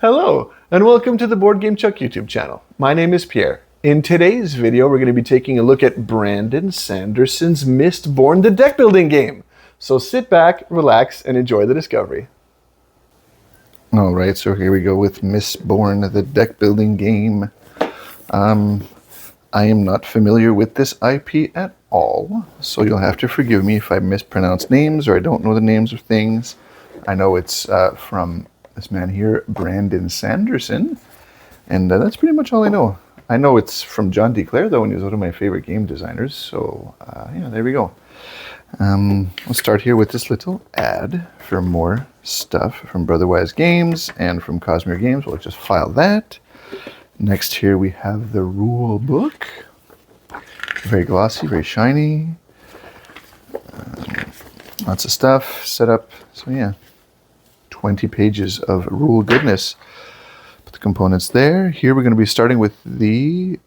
Hello, and welcome to the Boardgamechuck YouTube channel. My name is Pierre. In today's video, we're going to be taking a look at Brandon Sanderson's Mistborn, the deck building game. So sit back, relax, and enjoy the discovery. All right, so here we go with Mistborn, the deck building game. I am not familiar with this IP at all, so you'll have to forgive me if I mispronounce names or I don't know the names of things. I know it's from this man here, Brandon Sanderson, and that's pretty much all I know. I know it's from John D. Clare, though, and he's one of my favorite game designers, so yeah, there we go. We'll start here with this little ad for more stuff from Brotherwise Games and from Cosmere Games. We'll just file that. Next here we have the rule book. Very glossy, very shiny. Lots of stuff set up. So yeah, 20 pages of rule goodness. Put the components there. Here we're going to be starting with the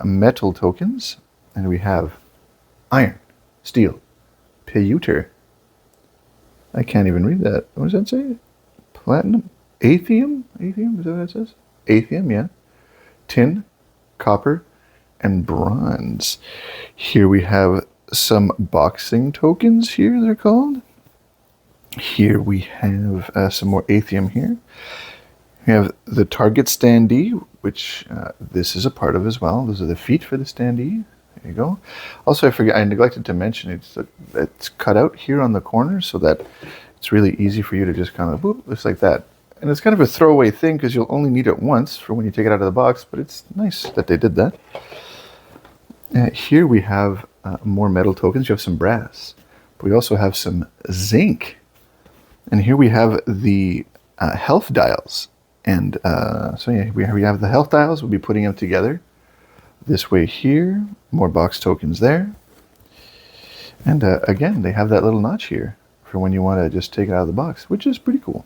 metal tokens. And we have iron, steel, pewter. I can't even read that. What does that say? Platinum? Aethium? Aethium? Is that what it says? Aethium, yeah. Tin, copper, and bronze. Here we have some boxing tokens here, they're called. Here we have some more Aethium here. We have the target standee, which this is a part of as well. Those are the feet for the standee. There you go. Also, I neglected to mention it's cut out here on the corner so that it's really easy for you to just kind of boop, just like that. And it's kind of a throwaway thing because you'll only need it once for when you take it out of the box, but it's nice that they did that. Here we have more metal tokens. You have some brass, but we also have some zinc. And here we have the health dials. And so yeah, we have the health dials. We'll be putting them together this way here. More box tokens there. And again, they have that little notch here for when you want to just take it out of the box, which is pretty cool.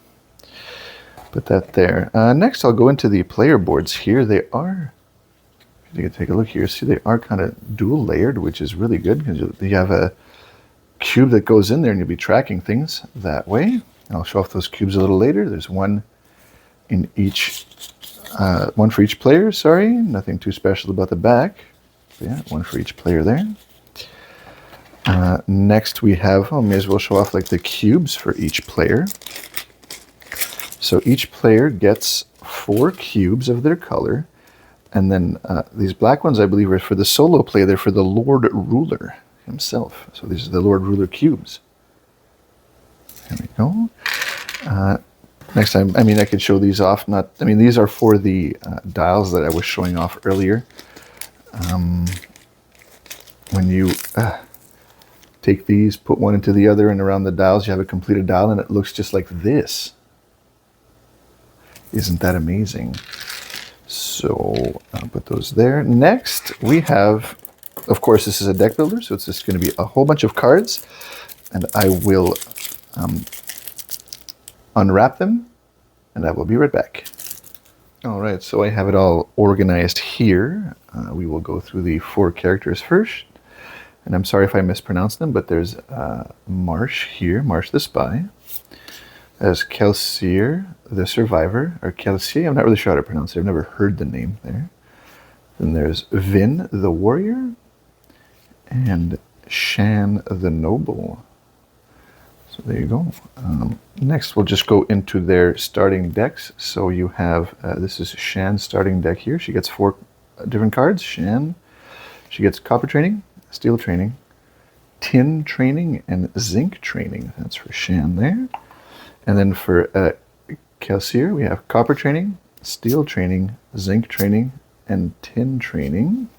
Put that there. Next, I'll go into the player boards here. They are, if you can take a look here, see they are kind of dual layered, which is really good because you have a cube that goes in there and you'll be tracking things that way. I'll show off those cubes a little later. There's one in each, one for each player, sorry. Nothing too special about the back. But yeah, one for each player there. Next we have, may as well show off like the cubes for each player. So each player gets 4 cubes of their color. And then these black ones, I believe, are for the solo play. They're for the Lord Ruler himself. So these are the Lord Ruler cubes. There we go. Next time, I could show these off. These are for the dials that I was showing off earlier. When you take these, put one into the other, and around the dials, you have a completed dial, and it looks just like this. Isn't that amazing? So I'll put those there. Next, we have, of course, this is a deck builder, so it's just going to be a whole bunch of cards, and I will unwrap them, and I will be right back. All right, so I have it all organized here. We will go through the 4 characters first, and I'm sorry if I mispronounce them, but there's Marsh here, Marsh the Spy. There's Kelsier, the Survivor, or Kelsier, I'm not really sure how to pronounce it. I've never heard the name there. Then there's Vin, the Warrior, and Shan, the Noble. So there you go. Next, we'll just go into their starting decks. So you have, this is Shan's starting deck here. She gets 4 different cards. Shan, she gets Copper Training, Steel Training, Tin Training, and Zinc Training. That's for Shan there. And then for Kelsier, we have Copper Training, Steel Training, Zinc Training, and Tin Training.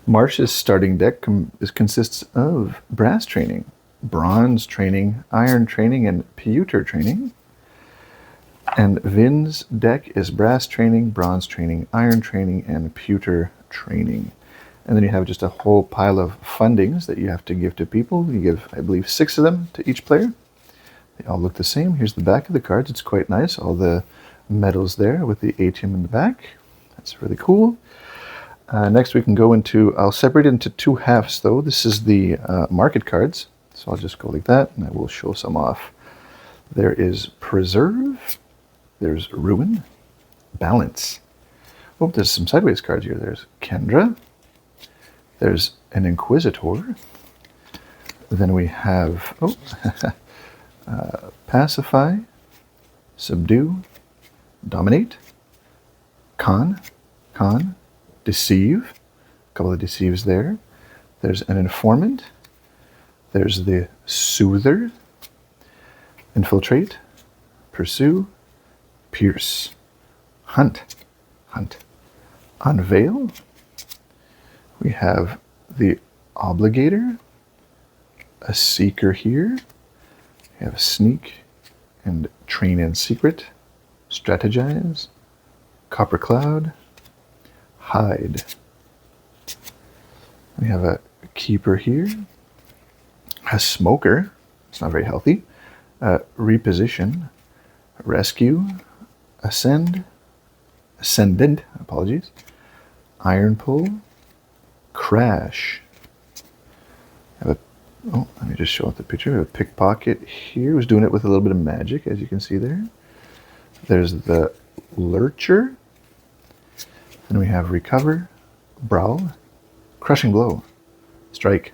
Marsh's starting deck consists of Brass Training, Bronze Training, Iron Training, and Pewter Training. And Vin's deck is Brass Training, Bronze Training, Iron Training, and Pewter Training. And then you have just a whole pile of fundings that you have to give to people. You give, I believe, 6 of them to each player. They all look the same. Here's the back of the cards. It's quite nice. All the medals there with the Aetium in the back. That's really cool. Next we can go into, I'll separate it into 2 halves though. This is the market cards. So I'll just go like that and I will show some off. There is Preserve, There's Ruin, Balance. Oh, there's some sideways cards here. There's Kendra. There's an Inquisitor. Then we have Pacify, Subdue, Dominate, Con, Deceive. A couple of deceives there. There's an Informant. There's the Soother, Infiltrate, Pursue, Pierce, Hunt, Unveil. We have the Obligator, a Seeker here. We have Sneak and Train in Secret, Strategize, Copper Cloud, Hide. We have a Keeper here, a Smoker, it's not very healthy, Reposition, Rescue, Ascendant, apologies, Iron Pull, Crash. Let me just show up the picture. We have a Pickpocket here, who's doing it with a little bit of magic, as you can see there. There's the Lurcher. Then we have Recover, Brawl, Crushing Blow, Strike,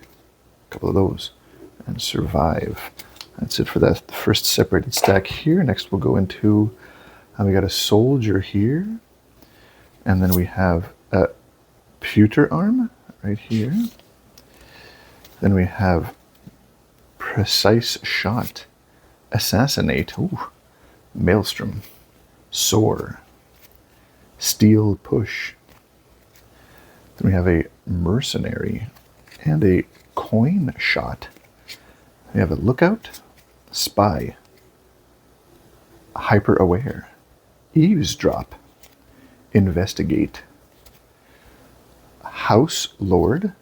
a couple of those, and Survive. That's it for that first separated stack here. Next we'll go into, we got a Soldier here, and then we have a Pewter Arm right here. Then we have Precise Shot, Assassinate, Maelstrom, Soar, Steel Push. Then we have a Mercenary and a Coin Shot. We have a Lookout, Spy, Hyper Aware, Eavesdrop, Investigate, House Lord,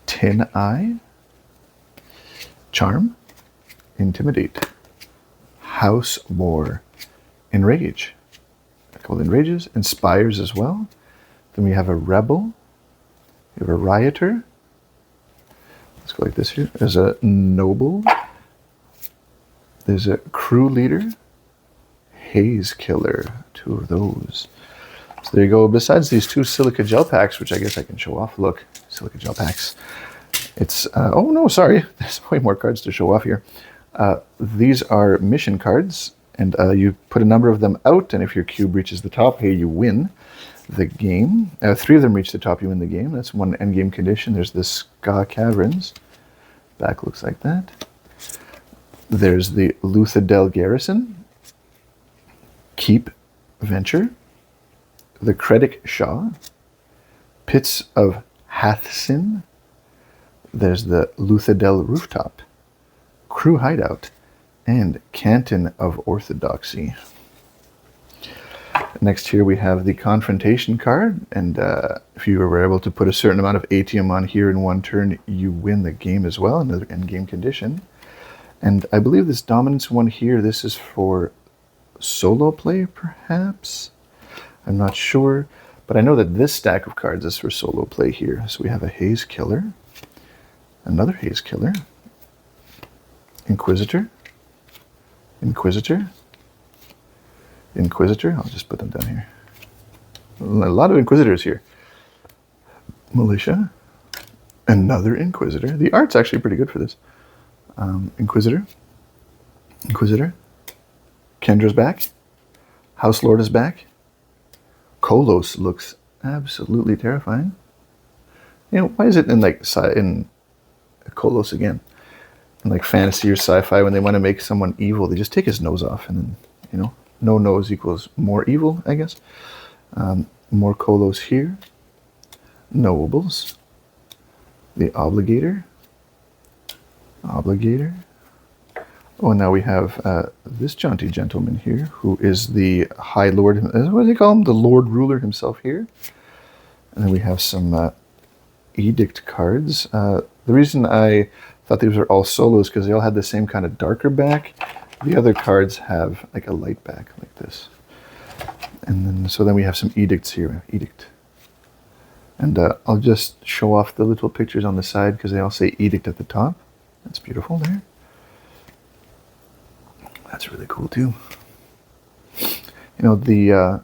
Tin Eye, Charm, Intimidate, House War, Enrage. A couple of Enrages, Inspires as well. Then we have a Rebel, we have a Rioter. Let's go like this here. There's a Noble, there's a Crew Leader, Haze Killer, two of those. So there you go. Besides these two silica gel packs, which I guess I can show off. Look, silica gel packs. It's, oh no, sorry. There's way more cards to show off here. These are mission cards, and you put a number of them out, and if your cube reaches the top, hey, you win the game. 3 of them reach the top, you win the game. That's one endgame condition. There's the Ska Caverns. Back looks like that. There's the Luthadel Garrison, Keep Venture, the Kreddick Shaw, Pits of Hathsin. There's the Luthadel Rooftop, Crew Hideout, and Canton of Orthodoxy. Next here we have the Confrontation card, and if you were able to put a certain amount of ATM on here in one turn, you win the game as well, another endgame condition. And I believe this Dominance one here, this is for solo play perhaps? I'm not sure, but I know that this stack of cards is for solo play here. So we have a Haze Killer, another Haze Killer, Inquisitor, I'll just put them down here. A lot of Inquisitors here. Militia, another Inquisitor. The art's actually pretty good for this. Inquisitor, Kendra's back, House Lord is back, Kolos looks absolutely terrifying. You know, why is it in like in Kolos again? In like fantasy or sci-fi, when they want to make someone evil, they just take his nose off, and then, you know, no nose equals more evil, I guess. More Kolos here. Nobles. The Obligator. Oh, and now we have this jaunty gentleman here, who is the High Lord. What do they call him? The Lord Ruler himself here. And then we have some Edict cards. The reason I thought these were all solos because they all had the same kind of darker back. The other cards have like a light back like this. And then, so then we have some Edicts here. Edict. And I'll just show off the little pictures on the side because they all say Edict at the top. That's beautiful there. That's really cool too. You know, the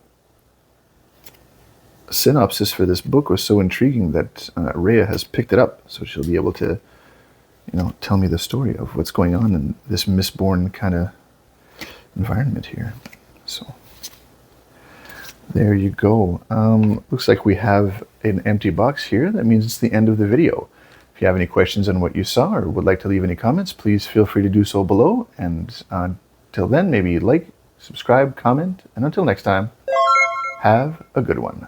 synopsis for this book was so intriguing that Rhea has picked it up, so she'll be able to, you know, tell me the story of what's going on in this Mistborn kind of environment here. So there you go. Looks like we have an empty box here. That means it's the end of the video. If you have any questions on what you saw or would like to leave any comments, please feel free to do so below. And till then, maybe like, subscribe, comment, and until next time, have a good one.